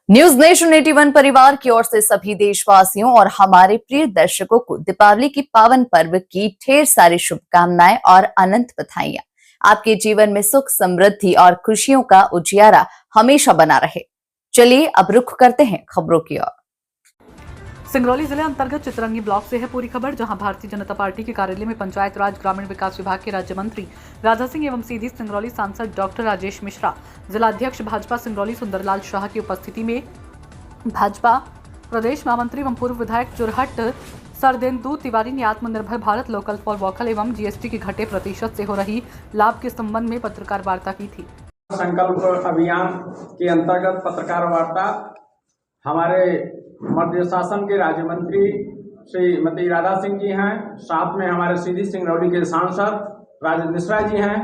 News nation 81 परिवार की ओर से सभी देशवासियों और हमारे प्रिय दर्शकों को दीपावली की पावन पर्व की ढेर सारी शुभकामनाएं और अनंत बधाइयां। आपके जीवन में सुख, समृद्धि और खुशियों का उजियारा हमेशा बना रहे। चलिए अब रुख करते हैं खबरों की ओर। सिंगरौली जिले अंतर्गत चितरंगी ब्लॉक से है पूरी खबर, जहां भारतीय जनता पार्टी के कार्यालय में पंचायत राज ग्रामीण विकास विभाग के राज्य मंत्री राधा सिंह एवं सीधी सिंगरौली सांसद डॉक्टर राजेश मिश्रा, जिलाध्यक्ष भाजपा सिंगरौली सुंदरलाल शाह की उपस्थिति में भाजपा प्रदेश महामंत्री एवं पूर्व विधायक चुरहट सरदेंदु तिवारी ने आत्मनिर्भर भारत, लोकल फॉर वोकल एवं जीएसटी के घटे प्रतिशत से हो रही लाभ के संबंध में पत्रकार वार्ता की थी। संकल्प अभियान के अंतर्गत पत्रकार वार्ता हमारे मध्य शासन के राज्य मंत्री श्रीमती राधा सिंह जी हैं, साथ में हमारे सीधी सिंगरौली के सांसद राजेश मिश्रा जी हैं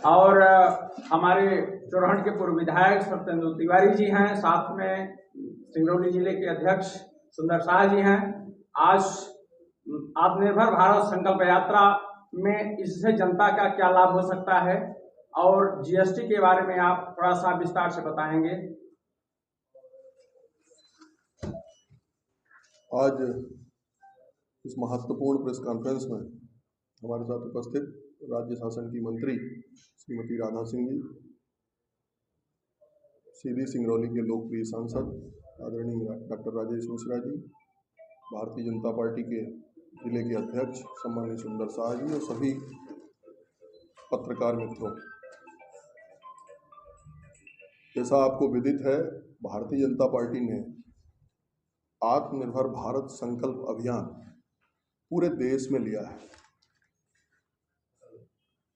और हमारे चुरहट के पूर्व विधायक सरदेंदु तिवारी जी हैं, साथ में सिंगरौली जिले के अध्यक्ष सुंदर शाह जी हैं। आज आत्मनिर्भर भारत संकल्प यात्रा में इससे जनता का क्या लाभ हो सकता है और जीएसटी के बारे में आप थोड़ा सा विस्तार से बताएंगे। आज इस महत्वपूर्ण प्रेस कॉन्फ्रेंस में हमारे साथ उपस्थित राज्य शासन की मंत्री श्रीमती राधा सिंह जी, सीधी सिंगरौली के लोकप्रिय सांसद आदरणीय डॉक्टर राजेश मिश्रा जी, भारतीय जनता पार्टी के जिले के अध्यक्ष सम्मानीय सुंदर शाह जी और सभी पत्रकार मित्रों, जैसा आपको विदित है, भारतीय जनता पार्टी ने आत्मनिर्भर भारत संकल्प अभियान पूरे देश में लिया है।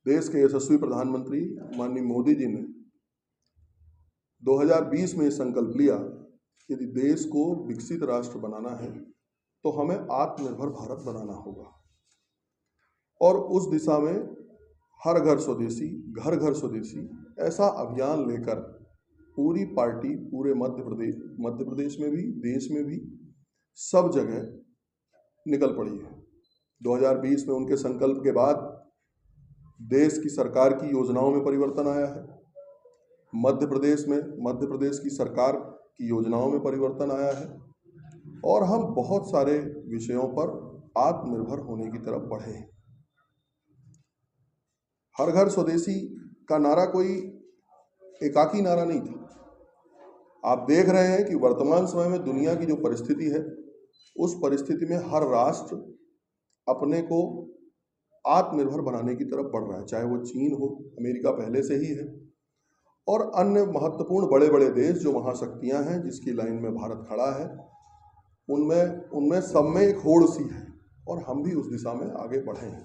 देश के यशस्वी प्रधानमंत्री माननीय मोदी जी ने 2020 में संकल्प लिया कि यदि देश को विकसित राष्ट्र बनाना है तो हमें आत्मनिर्भर भारत बनाना होगा और उस दिशा में हर घर स्वदेशी, घर घर स्वदेशी ऐसा अभियान लेकर पूरी पार्टी पूरे मध्य प्रदेश में भी, देश में भी सब जगह निकल पड़ी है। 2020 में उनके संकल्प के बाद देश की सरकार की योजनाओं में परिवर्तन आया है। मध्य प्रदेश की सरकार की योजनाओं में परिवर्तन आया है और हम बहुत सारे विषयों पर आत्मनिर्भर होने की तरफ बढ़े हैं। हर घर स्वदेशी का नारा कोई एकाकी नारा नहीं था। आप देख रहे हैं कि वर्तमान समय में दुनिया की जो परिस्थिति है, उस परिस्थिति में हर राष्ट्र अपने को आत्मनिर्भर बनाने की तरफ बढ़ रहा है, चाहे वो चीन हो, अमेरिका पहले से ही है, और अन्य महत्वपूर्ण बड़े बड़े देश जो महाशक्तियां हैं जिसकी लाइन में भारत खड़ा है, उनमें सब में एक होड़ सी है और हम भी उस दिशा में आगे बढ़े हैं।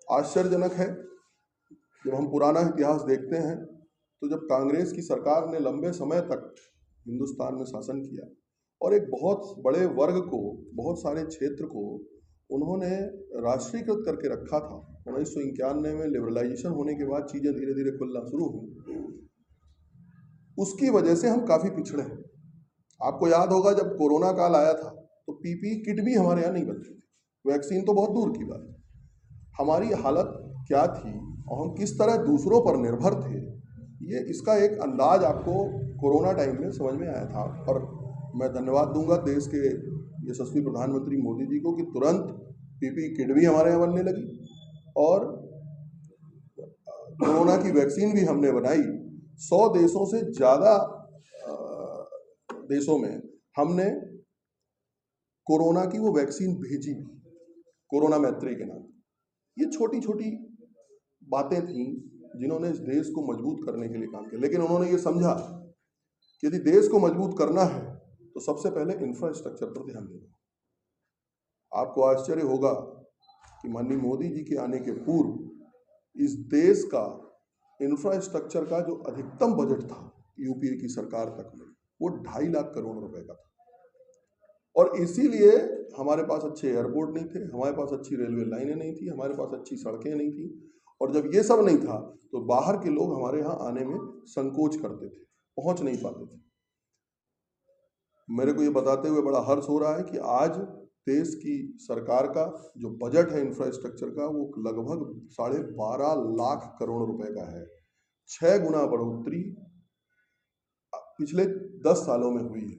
आश्चर्यजनक है, जब हम पुराना इतिहास देखते हैं तो जब कांग्रेस की सरकार ने लंबे समय तक हिंदुस्तान में शासन किया और एक बहुत बड़े वर्ग को, बहुत सारे क्षेत्र को उन्होंने राष्ट्रीयकृत करके रखा था। 1991 में लिबरलाइजेशन होने के बाद चीज़ें धीरे धीरे खुलना शुरू हुई। उसकी वजह से हम काफ़ी पिछड़े हैं। आपको याद होगा जब कोरोना काल आया था तो पीपीई किट भी हमारे यहाँ नहीं बनती थी, वैक्सीन तो बहुत दूर की बात। हमारी हालत क्या थी और हम किस तरह दूसरों पर निर्भर थे, ये इसका एक अंदाज आपको कोरोना टाइम में समझ में आया था। और मैं धन्यवाद दूंगा देश के यशस्वी प्रधानमंत्री मोदी जी को कि तुरंत पीपीई किट भी हमारे यहाँ बनने लगी और कोरोना की वैक्सीन भी हमने बनाई। 100 देशों से ज़्यादा देशों में हमने कोरोना की वो वैक्सीन भेजी, कोरोना मैत्री के नाम। ये छोटी छोटी बातें थीं जिन्होंने इस देश को मजबूत करने के लिए काम किया, लेकिन उन्होंने ये समझा कि यदि देश को मजबूत करना है तो सबसे पहले इंफ्रास्ट्रक्चर पर ध्यान देना। आपको आश्चर्य होगा कि माननीय मोदी जी के आने के पूर्व इस देश का इंफ्रास्ट्रक्चर का जो अधिकतम बजट था यूपीए की सरकार तक में, वो 2.5 लाख करोड़ रुपए का था और इसीलिए हमारे पास अच्छे एयरपोर्ट नहीं थे, हमारे पास अच्छी रेलवे लाइनें नहीं थी, हमारे पास अच्छी सड़कें नहीं थी और जब ये सब नहीं था तो बाहर के लोग हमारे यहाँ आने में संकोच करते थे, पहुंच नहीं पाते थे। मेरे को ये बताते हुए बड़ा हर्ष हो रहा है कि आज देश की सरकार का जो बजट है इंफ्रास्ट्रक्चर का, वो लगभग 12.5 लाख करोड़ रुपए का है। 6 गुना बढ़ोतरी पिछले 10 सालों में हुई है।